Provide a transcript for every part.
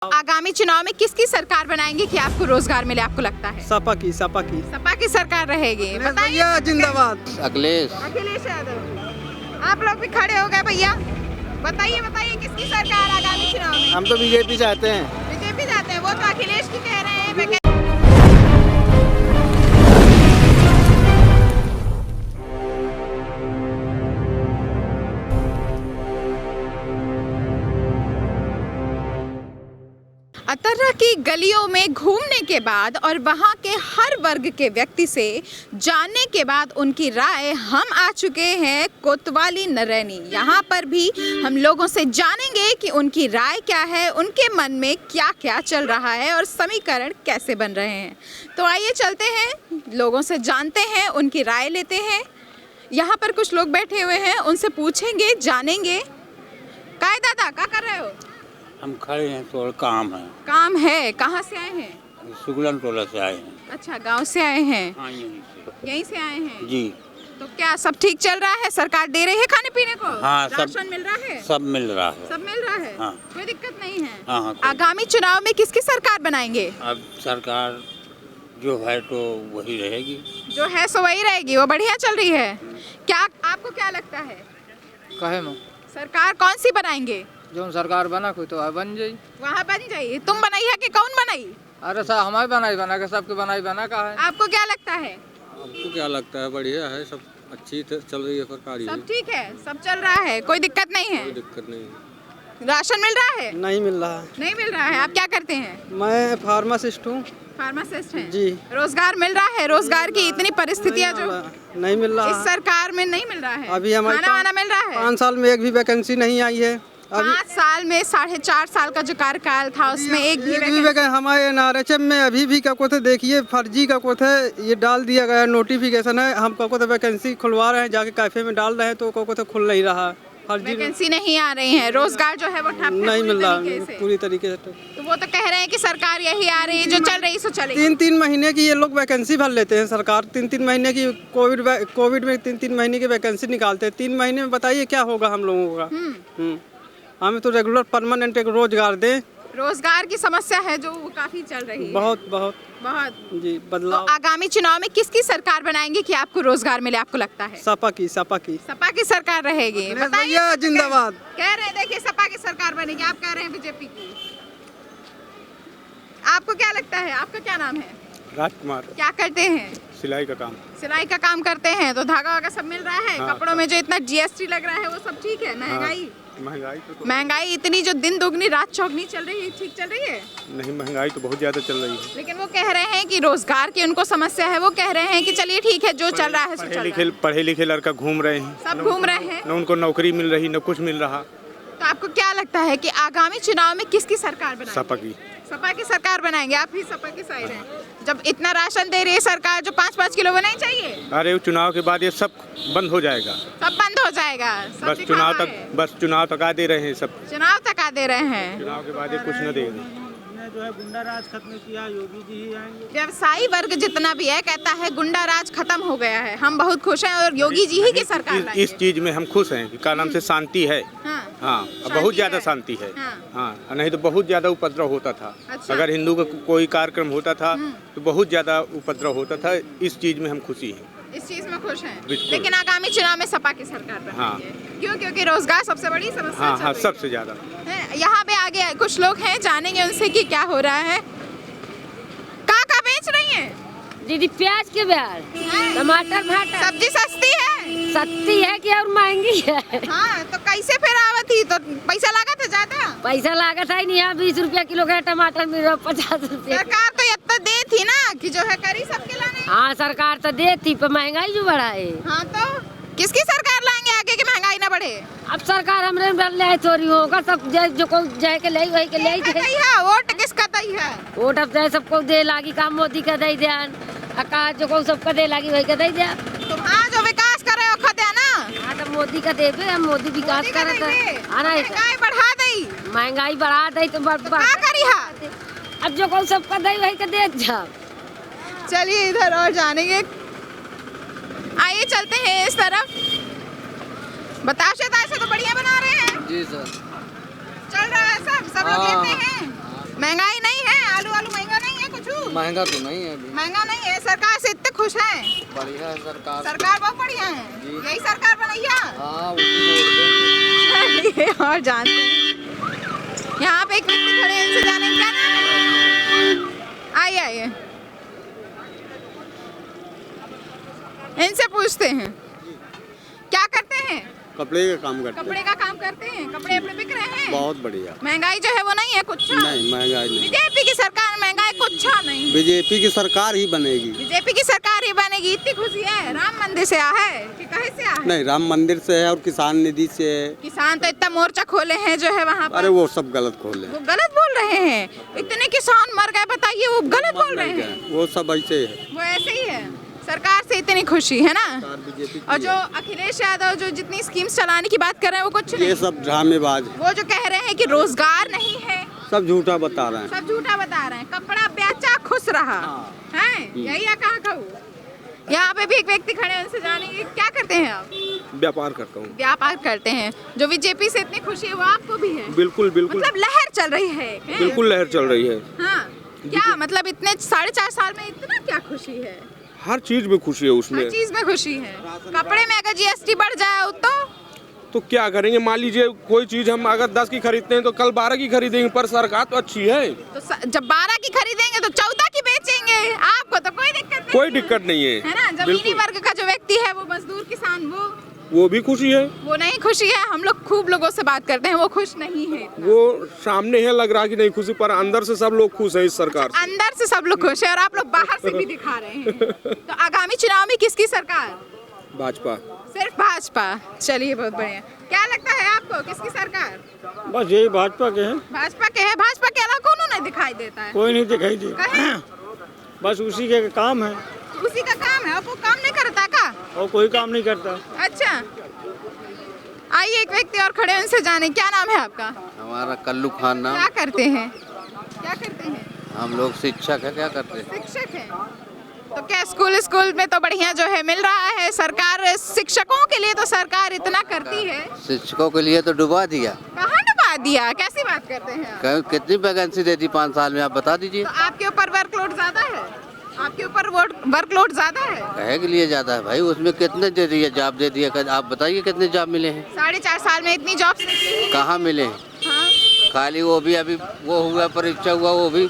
आगामी चुनाव में किसकी सरकार बनाएंगे कि आपको रोजगार मिले, आपको लगता है? सपा की सपा की सरकार रहेगी। बताइए, जिंदाबाद। अखिलेश यादव। आप लोग भी खड़े हो गए भैया, बताइए बताइए किसकी सरकार आगामी चुनाव में? हम तो बीजेपी चाहते हैं। बीजेपी चाहते हैं, वो तो अखिलेश की कह रहे हैं। अतर्रा की गलियों में घूमने के बाद और वहाँ के हर वर्ग के व्यक्ति से जानने के बाद उनकी राय हम आ चुके हैं कोतवाली नरैनी। यहाँ पर भी हम लोगों से जानेंगे कि उनकी राय क्या है, उनके मन में क्या क्या चल रहा है और समीकरण कैसे बन रहे हैं। तो आइए चलते हैं, लोगों से जानते हैं, उनकी राय लेते हैं। यहाँ पर कुछ लोग बैठे हुए हैं, उनसे पूछेंगे, जानेंगे। काय दादा, क्या कर रहे हो? हम खड़े हैं, थोड़ा काम है। काम है? कहाँ से आए हैं? सुगलन टोला से आए हैं। अच्छा, गांव से आए हैं? हाँ, यहीं से आए हैं जी। तो क्या सब ठीक चल रहा है? सरकार दे रही है खाने पीने को? हाँ, राशन मिल रहा है? सब मिल रहा है। सब मिल रहा है? हाँ। कोई दिक्कत नहीं है? हाँ, हाँ, आगामी चुनाव में किसकी सरकार बनाएंगे? अब सरकार जो है तो वही रहेगी। जो है सो वही रहेगी, वो बढ़िया चल रही है। क्या आपको क्या लगता है, कहे में सरकार कौन सी बनाएंगे? जो सरकार बना कोई तो बन जाई। वहाँ बन जाइए। तुम बनाई है कि कौन बनाई? अरे सर हमारी बना के सबके बना का है। आपको क्या लगता है? आपको क्या लगता है? बढ़िया है, सब अच्छी चल रही है सरकारी। सब ठीक है, सब चल रहा है, कोई दिक्कत नहीं है? कोई दिक्कत नहीं है। राशन मिल रहा है? नहीं मिल रहा। नहीं मिल रहा है। आप क्या करते हैं? मैं फार्मासिस्ट हूँ। फार्मासिस्ट हैं जी। रोजगार मिल रहा है? रोजगार की इतनी परिस्थितियां जो नहीं मिल रहा। इस सरकार में नहीं मिल रहा है। अभी हमारे खाना वाना मिल रहा है? 5 साल में एक भी वैकेंसी नहीं आई है। 5 साल में 4.5 साल का जो कार्यकाल था उसमें एक भी वैकेंसी। हमारे एनआरएचएम में अभी भी क्या कहते देखिए फर्जी का कहते ये डाल दिया गया नोटिफिकेशन है। हम क्या कहते वैकेंसी खुलवा रहे हैं, जाके कैफे में डाल रहे हैं तो क्या कहते खुल नहीं रहा। फर्जी वैकेंसी नहीं आ रही है, रोजगार जो है वो ठप है नहीं मिल रहा पूरी तरीके से। तो वो तो कह रहे हैं कि सरकार यही आ रही है, जो चल रही सो चलेगी। 3-3 महीने की ये लोग वैकेंसी भर लेते हैं। सरकार 3-3 महीने की कोविड में 3-3 महीने की वैकेंसी निकालते हैं। 3 महीने में बताइए क्या होगा हम लोगों का। हमें तो रेगुलर परमानेंट एक रोजगार दें। रोजगार की समस्या है जो वो काफी चल रही है। बहुत जी बदलाव। तो आगामी चुनाव में किसकी सरकार बनाएंगे कि आपको रोजगार मिले, आपको लगता है? सपा की सपा की सरकार रहेगी। बताइए, जिंदाबाद। कह रहे हैं, देखिए सपा की सरकार बनेगी, आप कह रहे हैं बीजेपी की। आपको क्या लगता है, आपका क्या नाम है? राजकुमार। क्या करते हैं? सिलाई का काम। सिलाई का काम करते हैं। तो धागा वागा सब मिल रहा है? हाँ, कपड़ों में जो इतना जीएसटी लग रहा है वो सब ठीक है? महंगाई इतनी जो दिन दुगनी रात चौगनी चल रही है, ठीक चल रही है? नहीं, महंगाई तो बहुत ज्यादा चल रही है। लेकिन वो कह रहे हैं कि रोजगार की उनको समस्या है। वो कह रहे हैं कि चलिए ठीक है, जो चल रहा है सो चल रहा है। पढ़े लिखे लड़का घूम रहे हैं, सब घूम रहे हैं, न उनको नौकरी मिल रही न कुछ मिल रहा। तो आपको क्या लगता है कि आगामी चुनाव में किसकी सरकार बनाएंगे? सपा की सरकार बनाएंगे। आप भी सपा की साइड हैं। जब इतना राशन दे रही है सरकार, जो 5-5 किलो बनानी चाहिए। अरे चुनाव के बाद ये सब बंद हो जाएगा। सब बंद हो जाएगा? बस चुनाव तक आ दे रहे हैं। सब चुनाव तक आ दे रहे हैं। चुनाव के बाद ये कुछ न देगा। जो है गुंडा राज खत्म किया, योगी जी ही आएंगे। व्यवसायी वर्ग जितना भी है कहता है गुंडा राज खत्म हो गया है, हम बहुत खुश हैं और योगी जी ही की सरकार लाएंगे। इस चीज में हम खुश हैं कि का नाम से शांति है। हाँ, बहुत ज्यादा शांति है। हाँ, नहीं तो बहुत ज्यादा उपद्रव होता था। अच्छा। अगर हिंदू का कोई कार्यक्रम होता था तो बहुत ज्यादा उपद्रव होता था। इस चीज में हम खुशी हैं। इस चीज में खुश हैं। लेकिन आगामी चुनाव में सपा की सरकार बनेगी। हाँ। क्यों? क्योंकि रोजगार सबसे बड़ी समस्या। हाँ, सबसे ज्यादा। यहाँ पे आगे कुछ लोग हैं, जानेंगे उनसे कि क्या हो रहा है। का बेच रही हैं? दीदी प्याज के ब्याज, टमाटर भाटा। सब्जी सस्ती है? सस्ती है कि और महंगी है? हाँ, तो कैसे फिर आवत ही? तो पैसा लागत है ज्यादा? पैसा लागत है नहीं। यहाँ 20 रुपया किलो का टमाटर मिल रहा, 50 रुपया। सरकार तो इतना दे थी ना कि जो है करी सबके लाने। हाँ, सरकार तो देती पर महंगाई जो बढ़ा है। हाँ, तो किसकी सरकार लाएंगे आगे कि महंगाई ना बढ़े? अब सरकार हमरे ले थोड़ी होगा, सब जो को जाए के ले वही के ले। वोट किसका तई है? वोट अब जाए सबको दे लागी, काम मोदी का दे ध्यान, आकाश जो को सबका दे लागी वही का दे दिया। तुम हाँ जो विकास करे वो खदे ना। हाँ, तो मोदी का दे पे, हम मोदी विकास करे तो महंगाई बढ़ा दई। महंगाई बढ़ा दे तो क्या करी हा? अब जो को सबका दे वही का दे जा। चलिए इधर और जानेंगे। आइए चलते हैं इस तरफ। बताशे ताशे तो बढ़िया बना रहे हैं। जी सर। चल रहा है सब लोग लेते हैं। महंगाई नहीं है, आलू महंगा नहीं है कुछ? महंगा तो नहीं है अभी। महंगा नहीं है, सरकार से इतने खुश हैं? बढ़िया है सरकार। सरकार बहुत बढ़िया है, यही सरकार बनैया। हाँ चलिए और जानते हैं, यहाँ पे एक व्यक्ति खड़े हैं, इनसे जाने क्या नाम है? आइए इनसे पूछते हैं, क्या करते हैं? कपड़े का काम करते कपड़े का काम करते हैं। कपड़े अपने बिक रहे हैं? बहुत बढ़िया। महंगाई जो है वो नहीं है कुछ? नहीं, महंगाई नहीं। बीजेपी की सरकार महंगाई कुछ नहीं। बीजेपी की सरकार ही बनेगी। बीजेपी की सरकार ही बनेगी, इतनी खुशी है? राम मंदिर से आ है कि कहीं से आ है? नहीं, राम मंदिर से है और किसान निधि से है। किसान तो इतना मोर्चा खोले हैं जो है वहाँ पर। अरे वो सब गलत खोले, वो गलत बोल रहे हैं। इतने किसान मर गए, बताइए, वो गलत बोल रहे हैं। वो सब ऐसे है। वो ऐसे ही है। सरकार से इतनी खुशी है ना? बीजेपी और जो अखिलेश यादव जो जितनी स्कीम्स चलाने की बात कर रहे हैं वो कुछ ये नहीं। सब ड्रामेबाज, वो जो कह रहे हैं कि रोजगार नहीं है, सब झूठा बता रहे हैं। सब झूठा बता रहे हैं। कपड़ा बेचा खुश रहा है, यही है कहाँ कहूँ। यहाँ पे भी एक व्यक्ति खड़े हैं, उनसे जानेंगे क्या करते हैं आप? व्यापार करता हूँ। व्यापार करते हैं। जो बीजेपी से इतनी खुशी है वो आपको भी है? बिल्कुल बिल्कुल, मतलब लहर चल रही है। बिल्कुल लहर चल रही है। हाँ, क्या मतलब इतने 4.5 साल में इतना क्या खुशी है? हर चीज में खुशी है उसमें। हर चीज में खुशी है। कपड़े में अगर जीएसटी बढ़ जाए तो क्या करेंगे? मान लीजिए कोई चीज हम अगर 10 की खरीदते हैं तो कल 12 की खरीदेंगे, पर सरकार तो अच्छी है। तो जब 12 की खरीदेंगे तो 14 की बेचेंगे, आपको तो कोई दिक्कत नहीं। कोई दिक्कत नहीं है, है ना? जमीनी वर्ग का जो व्यक्ति है, वो मजदूर किसान, वो भी खुशी है। वो नहीं खुशी है। हम लोग खूब लोगों से बात करते हैं, वो खुश नहीं है। वो सामने है लग रहा कि नहीं खुशी, पर अंदर से सब लोग खुश है इस सरकार से। अंदर से सब लोग खुश है और आप लोग बाहर से भी दिखा रहे हैं। तो आगामी चुनाव में किसकी सरकार? भाजपा। सिर्फ भाजपा। चलिए बहुत बढ़िया। क्या लगता है आपको, किसकी सरकार? बस यही भाजपा के हैं, भाजपा के है। भाजपा के अलावा कौन नहीं दिखाई देता है? कोई नहीं दिखाई दे। कहे? बस उसी के काम है उसी का काम है, और वो काम नहीं करता का? और कोई काम नहीं करता। अच्छा, आइए एक व्यक्ति और खड़े हैं, उनसे जाने क्या नाम है आपका? हमारा कल्लू खान नाम। क्या करते हैं? क्या करते हैं? हम लोग शिक्षक है। क्या करते हैं? शिक्षक हैं। तो क्या स्कूल में तो बढ़िया जो है मिल रहा है? सरकार शिक्षकों के लिए तो सरकार इतना करती है। शिक्षकों के लिए तो डुबा दिया। कहाँ डुबा दिया? कैसी बात करते हैं आप? कितनी वैकेंसी दे दी 5 साल में, आप बता दीजिए। तो आपके ऊपर वर्कलोड ज्यादा है? आपके ऊपर वर्कलोड ज्यादा है? कहे के लिए ज्यादा है भाई, उसमें कितने दे दिए, जॉब दे दिए। आप बताइए कितने जॉब मिले हैं? 4.5 साल में इतनी जॉब कहाँ मिले हैं? हाँ। खाली वो भी अभी वो हुआ, परीक्षा हुआ, वो भी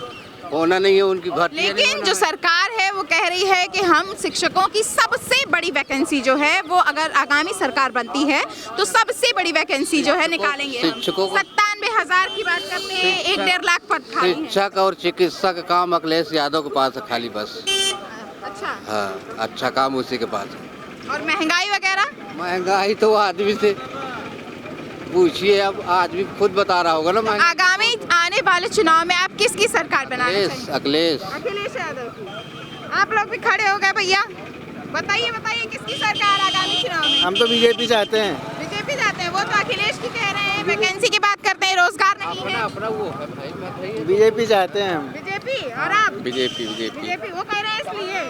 होना नहीं है, उनकी भर्ती। लेकिन जो सरकार है वो कह रही है कि हम शिक्षकों की सबसे बड़ी वैकेंसी जो है वो, अगर आगामी सरकार बनती है तो सबसे बड़ी वैकेंसी जो है निकालेंगे। शिक्षकों को 97,000 की बात करते हैं, 1.5 लाख पद खाली हैं। शिक्षक और चिकित्सा का काम अखिलेश यादव के पास है खाली, बस। अच्छा। हाँ, अच्छा काम उसी के पास है। और महंगाई वगैरह? महंगाई तो आदमी से पूछिए, अब आदमी खुद बता रहा होगा ना। आगामी आने वाले चुनाव में आप किसकी सरकार बनाना चाहिए? अखिलेश यादव की। आप लोग भी खड़े हो गए भैया, बताइए किसकी सरकार आगामी चुनाव में? हम तो बीजेपी चाहते हैं। बीजेपी चाहते हैं। वो तो अखिलेश की कह रहे हैं, वैकेंसी की बात करते हैं, रोजगार नहीं है। अपना वो है भाई, बीजेपी चाहते हैं हम। बीजेपी। और आप? बीजेपी। वो कह रहे हैं इसलिए।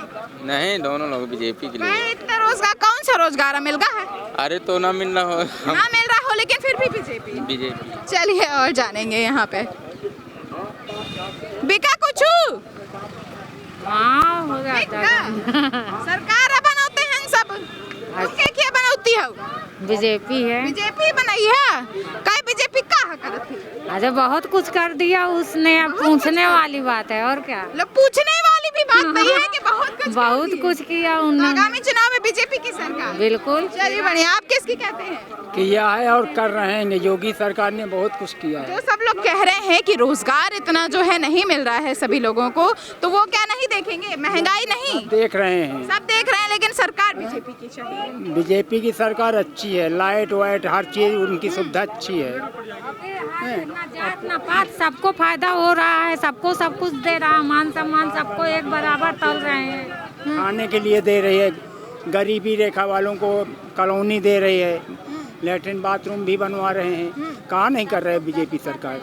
नहीं, दोनों लोग बीजेपी के लिए। इतना रोजगार, कौन सा रोजगार मिल रहा है? अरे तो ना मिल रहा हो, ना मिल रहा हो, लेकिन फिर भी बीजेपी। चलिए और जानेंगे यहाँ पे। बिका कुछ? हाँ, हो जाता है। सरकार बनाते हैं सब। क्या बनाती है? बीजेपी है। बीजेपी बनाई है? कहीं बीजेपी कहाँ करती? अरे बहुत कुछ कर दिया उसने, अब पूछने वाली बात है और क्या। लोग पूछने वाली भी बात नहीं है कि बहुत कुछ किया उन्होंने। आगामी चुनाव में बीजेपी की सरकार। बिल्कुल। चलिए बढ़िया। आप किसकी कहते हैं? किया है और कर रहे हैं, योगी सरकार ने बहुत कुछ किया है। जो सब लोग कह रहे हैं कि रोजगार इतना जो है नहीं मिल रहा है सभी लोगों को, तो वो क्या नहीं देखेंगे? महंगाई नहीं देख रहे हैं, सब देख रहे हैं, लेकिन सरकार बीजेपी की चाहिए। बीजेपी की सरकार अच्छी है, लाइट वाइट हर चीज उनकी सुविधा अच्छी है। अपना पात सबको फायदा हो रहा है, सबको सब कुछ दे रहा है, मान सम्मान सबको एक बराबर तल रहे हैं। खाने के लिए दे रही है, गरीबी रेखा वालों को कॉलोनी दे रही है, लेटरिन बाथरूम भी बनवा रहे हैं। कहाँ नहीं कर रहे हैं बीजेपी सरकार,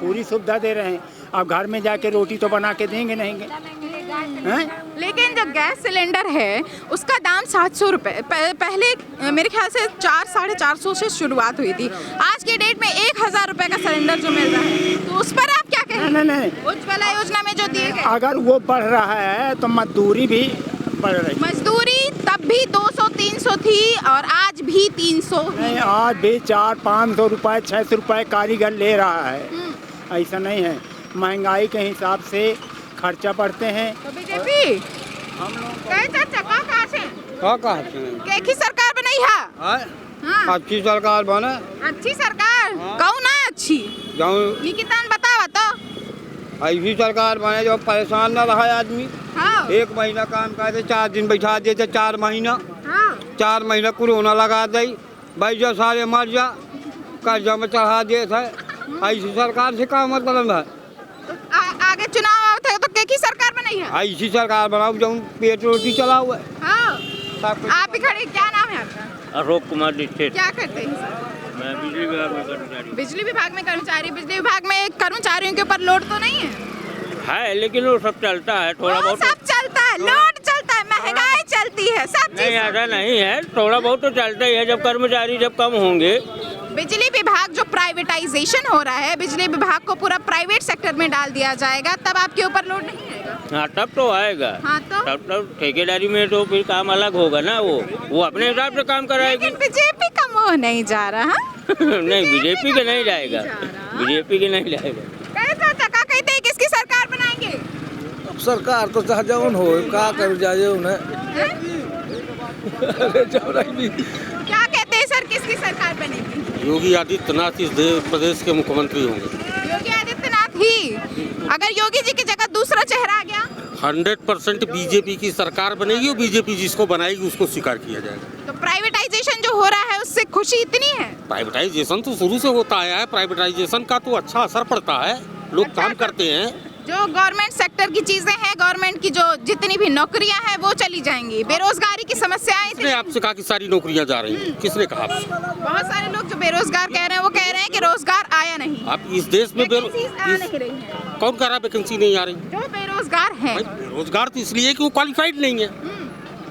पूरी सुविधा दे रहे हैं। अब घर में जाके रोटी तो बना के देंगे नहीं हैं? लेकिन जो गैस सिलेंडर है उसका दाम 700 रुपये पहले मेरे ख्याल से 400-450 से शुरुआत हुई थी। आज के डेट में 1000 रुपये का सिलेंडर जो मिल रहा है, तो उस पर आप क्या कहे? नहीं उज्ज्वला योजना में जो दिए गए, अगर वो बढ़ रहा है तो मजदूरी भी बढ़ रही है। मजदूरी तब भी 200-300 थी और आज भी 300 ही नहीं, है। आज भी 400-500 रुपए 600 रुपए कारीगर ले रहा है। ऐसा नहीं है, महंगाई के हिसाब से खर्चा बढ़ते हैं। तो बीजेपी कहे चाचा कहाँ से की सरकार बनाई है? हाँ। अच्छी सरकार बने। अच्छी सरकार कौन है अच्छी? निकितान बतावा तो। ऐसी सरकार बने जो परेशान न रहा आदमी। हाँ। 1 महीना काम करते 4 दिन बैठा देते, 4 महीना। हाँ। 4 महीना कोरोना लगा दे, भाई जो सारे मर जा, कर्जा में चढ़ा देते है। ऐसी सरकार से क्या मतलब है? तो आगे चुनाव आते हैं तो की सरकार बनाई है? ऐसी सरकार बनाओ जो पेट रोटी चला हुआ है। हाँ। आप ही खड़े, क्या नाम है आपका? अशोक कुमार दीक्षित। क्या करते हैं सर? मैं बिजली विभाग में कर्मचारी। बिजली विभाग में कर्मचारी। बिजली विभाग में कर्मचारियों के ऊपर लोड तो नहीं है? लेकिन वो सब चलता है थोड़ा वो बहुत। सब चलता है, लोड चलता है, महंगाई चलती है, सब नहीं, चीज़। ऐसा नहीं है, थोड़ा बहुत तो चलता ही है। जब कर्मचारी जब कम होंगे। बिजली विभाग जो प्राइवेटाइजेशन हो रहा है, बिजली विभाग को पूरा प्राइवेट सेक्टर में डाल दिया जाएगा, तब आपके ऊपर लोड नहीं आएगा? हाँ, तब तो आएगा। हाँ, तो तब ठेकेदारी में तो फिर काम अलग होगा ना। वो अपने हिसाब से काम कराएगी। लेकिन बीजेपी का मोह नहीं जा रहा। नहीं, बीजेपी के नहीं जाएगा, बीजेपी के नहीं जाएगा। चाचा कहते हैं किसकी सरकार बनाएंगे? अब सरकार तो चाहे जौन हो, का कर जाए उन्हें। क्या कहते हैं सर, किसकी सरकार बनेगी? योगी आदित्यनाथ इस प्रदेश के मुख्यमंत्री होंगे। योगी आदित्यनाथ ही? अगर योगी जी की जगह दूसरा चेहरा आ गया? 100% बीजेपी की सरकार बनेगी और बीजेपी जिसको बनाएगी उसको स्वीकार किया जाएगा। तो प्राइवेटाइजेशन जो हो रहा है उससे खुशी इतनी है? प्राइवेटाइजेशन तो शुरू से होता आया है। प्राइवेटाइजेशन का तो अच्छा असर पड़ता है, लोग काम करते हैं। जो गवर्नमेंट सेक्टर की चीजें हैं, गवर्नमेंट की जो जितनी भी नौकरियां हैं वो चली जाएंगी। बेरोजगारी की समस्याएं किसने आपसे कहा कि सारी नौकरियां जा रही हैं? किसने कहा आपसे? बहुत सारे लोग जो बेरोजगार कह रहे हैं वो कह रहे हैं कि रोजगार आया नहीं। आप इस देश में वैकेंसीज आ नहीं रही हैं। कौन कह रहा वैकेंसी नहीं आ रही? जो बेरोजगार हैं। बेरोजगार तो इसलिए कि वो क्वालिफाइड नहीं है।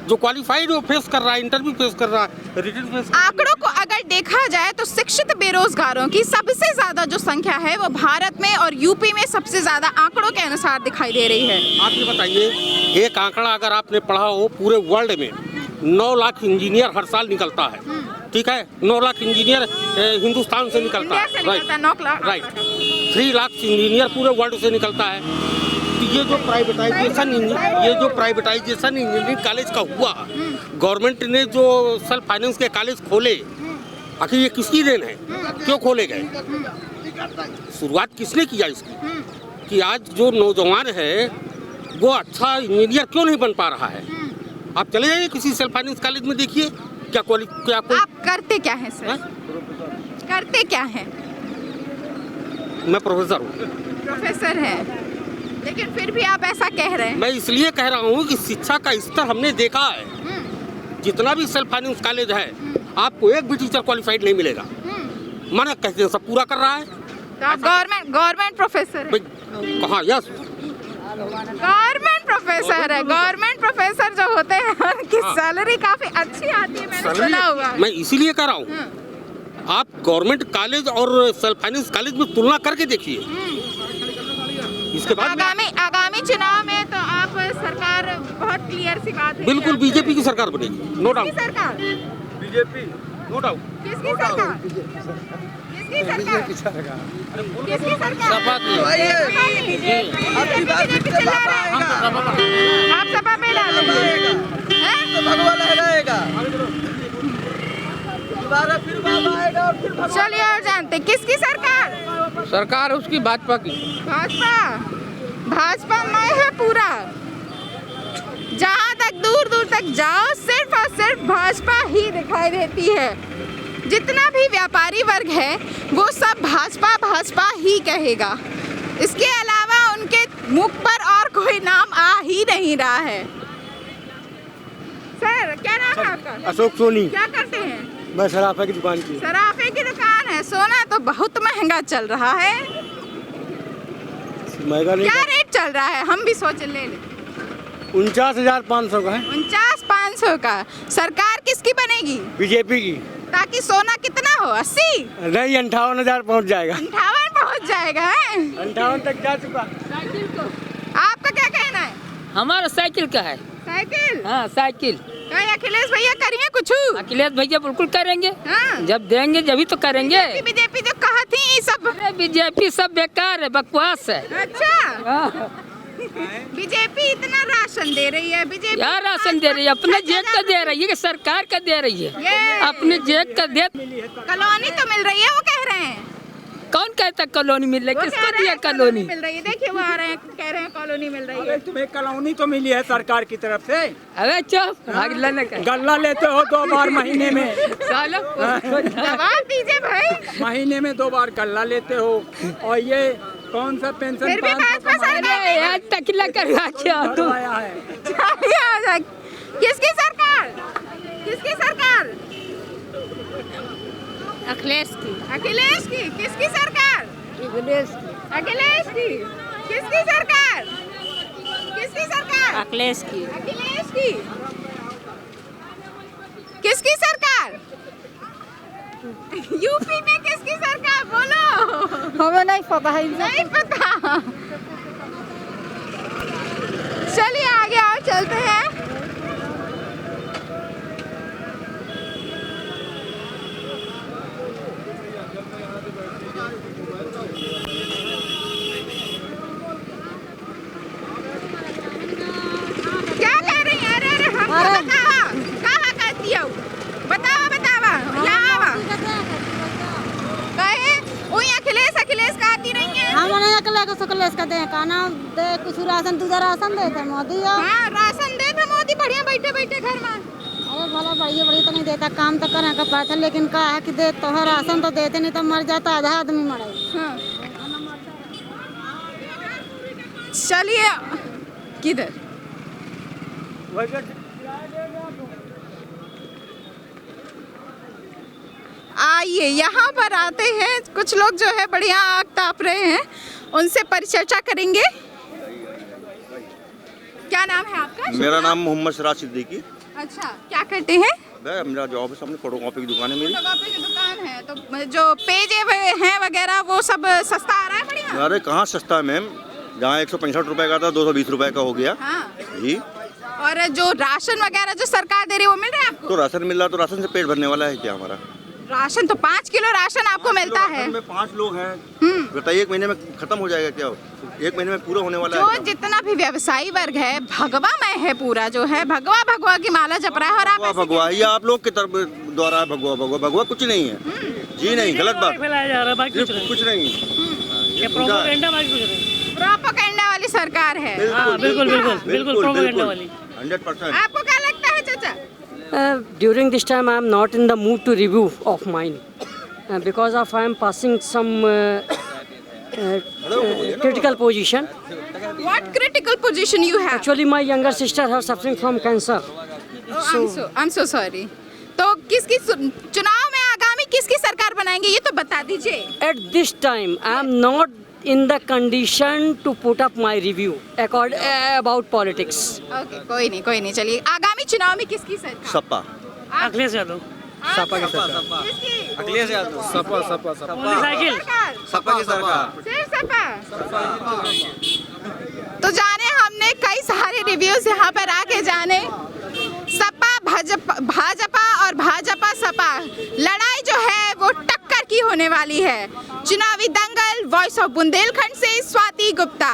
जो क्वालिफाइड वो फेस कर रहा है, इंटरव्यू फेस कर रहा है, रिटन फेस। आंकड़ों को अगर देखा जाए तो शिक्षित बेरोजगारों की सबसे ज्यादा जो संख्या है वो भारत में और यूपी में सबसे ज्यादा आंकड़ों के अनुसार दिखाई दे रही है। आप ये बताइए, एक आंकड़ा अगर आपने पढ़ा हो, पूरे वर्ल्ड में 9 लाख इंजीनियर हर साल निकलता है। ठीक है, 9 लाख इंजीनियर हिंदुस्तान से निकलता है। राइट। 3 लाख इंजीनियर पूरे वर्ल्ड से निकलता है। ये जो प्राइवेटाइजेशन इंजीनियरिंग कॉलेज का हुआ, गवर्नमेंट ने जो सेल्फ फाइनेंस के कॉलेज खोले, आखिर ये किसकी देन है? क्यों खोले गए? शुरुआत किसने किया इसकी? कि आज जो नौजवान है वो अच्छा इंजीनियर क्यों नहीं बन पा रहा है? आप चले जाइए किसी सेल्फ फाइनेंस कॉलेज में, देखिए क्या आप करते क्या हैं सर? करते क्या हैं? मैं प्रोफेसर हूँ। प्रोफेसर हैं, लेकिन फिर भी आप ऐसा कह रहे हैं। मैं इसलिए कह रहा हूँ कि शिक्षा का स्तर हमने देखा है, जितना भी सेल्फ फाइनेंस कॉलेज है, आपको एक भी टीचर क्वालिफाइड नहीं मिलेगा। माना कहते हैं सब पूरा कर रहा है। तो आप गवर्नमेंट प्रोफेसर हैं? कहाँ? यस, गवर्नमेंट प्रोफेसर है। गवर्नमेंट प्रोफेसर जो होते हैं उनकी सैलरी काफी अच्छी आती है, मैंने सुना हुआ है। मैं इसीलिए कह रहा हूँ, आप गवर्नमेंट कॉलेज और सेल्फ फाइनेंस कॉलेज में तुलना करके देखिए। इसके बाद आगामी चुनाव में तो आप सरकार, बहुत क्लियर सी बात है, बिल्कुल बीजेपी की सरकार बनेगी, नो डाउट। सरकार बीजेपी, नो डाउट। किसकी सरकार? किसकी सरकार? किसकी सरकार? आप सभा में डालेंगे? चलिए और जानते किसकी सरकार? सरकार उसकी भाजपा की। भाजपा में है पूरा। जहाँ तक दूर दूर तक जाओ सिर्फ और सिर्फ भाजपा ही दिखाई देती है। जितना भी व्यापारी वर्ग है वो सब भाजपा भाजपा ही कहेगा। इसके अलावा उनके मुख पर और कोई नाम आ ही नहीं रहा है। सर क्या नाम है आपका? अशोक सोनी। क्या करते हैं? मैं सराफे की दुकान की। सराफे की दुकान है। सोना तो बहुत महंगा चल रहा है। क्या रेट चल रहा है? हम भी सोच ले 49,500 का है। 49,500 का। सरकार किसकी बनेगी? बीजेपी की। ताकि सोना कितना हो? 80? नहीं, 58,000 पहुँच जाएगा। 58 पहुँच जाएगा। जाएगा है? 58 तक जा चुका। आपका क्या कहना है? हमारा साइकिल का है। साइकिल? हाँ साइकिल। क्या अखिलेश भैया करिए कुछ? अखिलेश भैया बिल्कुल करेंगे। हाँ। जब देंगे जभी तो करेंगे। बीजेपी जो कहा थी ये सब। अरे बीजेपी सब बेकार है, बकवास है। अच्छा, बीजेपी इतना राशन दे रही है। बीजेपी क्या राशन दे रही है? अपने जेब का दे रही है कि सरकार का दे रही है? अपने जेब का दे। कॉलोनी तो मिल रही है, वो कह रहे हैं। कौन कहता कॉलोनी मिल रही है? किसको दिया कॉलोनी? मिल रही है, देखिए वो आ रहे हैं, कह रहे हैं कॉलोनी मिल रही है। तुम्हें कॉलोनी तो मिली है सरकार की तरफ से। अरे चुप, गल्ला लेते हो 2 बार महीने में। जवाब दीजिए भाई। महीने में 2 बार गल्ला लेते हो, और ये कौन सा पेंशन फिर भी तकला करवा के आया है। किसकी सरकार? किसकी सरकार? अखिलेश की। अखिलेश की? किसकी सरकार? अखिलेश की। अखिलेश की? किसकी सरकार? किसकी सरकार? अखिलेश की। अखिलेश की? किसकी सरकार? यूपी में किसकी सरकार? बोलो। हमें नहीं पता है। नहीं पता। चलिए आगे और चलते हैं। क्या कह रही हैं? अरे हम कहाँ कहती हो? बतावा यहाँ आवा। कहे वही अखिलेश का आती नहीं है। हम नहीं अखिलेश का दे का नाम दे, कुछ राशन दूसरा राशन दे थे मोदी। हाँ राशन दे थे मोदी, बढ़िया बैठे बैठे घर में। अरे भला बढ़िया तो नहीं देता, काम तो करने का पाता, लेकिन कहा है कि दे तो है राशन तो देते, नहीं तो मर जाता आधा आदमी मरे। हाँ। चलिए किधर? आइए यहाँ पर आते हैं, कुछ लोग जो है बढ़िया आग ताप रहे हैं, उनसे परिचर्चा करेंगे। क्या नाम है आपका? मेरा नाम मोहम्मद सिराज सिद्दीकी। अच्छा, क्या करते हैं? मेरा जॉब है, सामने फोटोकॉपी की दुकान है मेरी। फोटोकॉपी की दुकान है, तो जो पेज हैं वगैरह वो सब सस्ता आ रहा है? बढ़िया। अरे कहाँ सस्ता है मैम, जहाँ 165 रुपए का था 220 रुपए का हो गया। हाँ। जी। और जो राशन वगैरह जो सरकार दे रही है वो मिल रहा है आपको? तो राशन मिल रहा, तो राशन से पेट भरने वाला है क्या हमारा? राशन तो 5 किलो राशन आपको मिलता है। में 5 लोग हैं, बताइए 1 महीने में खत्म हो जाएगा क्या? 1 महीने में पूरा होने वाला है? जो जितना भी व्यवसायी वर्ग है भगवा में है, पूरा जो है भगवा की माला जप रहा है। और आप भगवा ये आप लोग की तरफ द्वारा है। भगवा कुछ नहीं है जी, नहीं, गलत बात फैलाया जा रहा है, कुछ नहीं। प्रोपेगेंडा वाली सरकार है। बिल्कुल 100%। आपको क्या लगता है चाचा? During this time I am not in the mood to review of mine because of I am passing some critical position. What critical position you have? Actually my younger sister are suffering from cancer. I'm so sorry. तो किसकी चुनाव में आगामी किसकी सरकार बनाएंगे ये तो बता दीजिए। At this time I am not in the condition to put up my review about politics. Okay, कोई नहीं, चलिए आगामी चुनाव में किसकी सरकार? सपा। अखिलेश यादव। सपा की सरकार। किसकी? अखिलेश यादव। सपा। साइकिल। सपा की सरकार। सिर्फ सपा। तो जाने हमने कई सारे रिव्यूज यहाँ पर आके जाने, सपा भाजपा और भाजपा सपा लड़ाई जो है वो टक्कर की होने वाली है। चुनावी दंगल। वॉइस ऑफ बुंदेलखंड से स्वाति गुप्ता।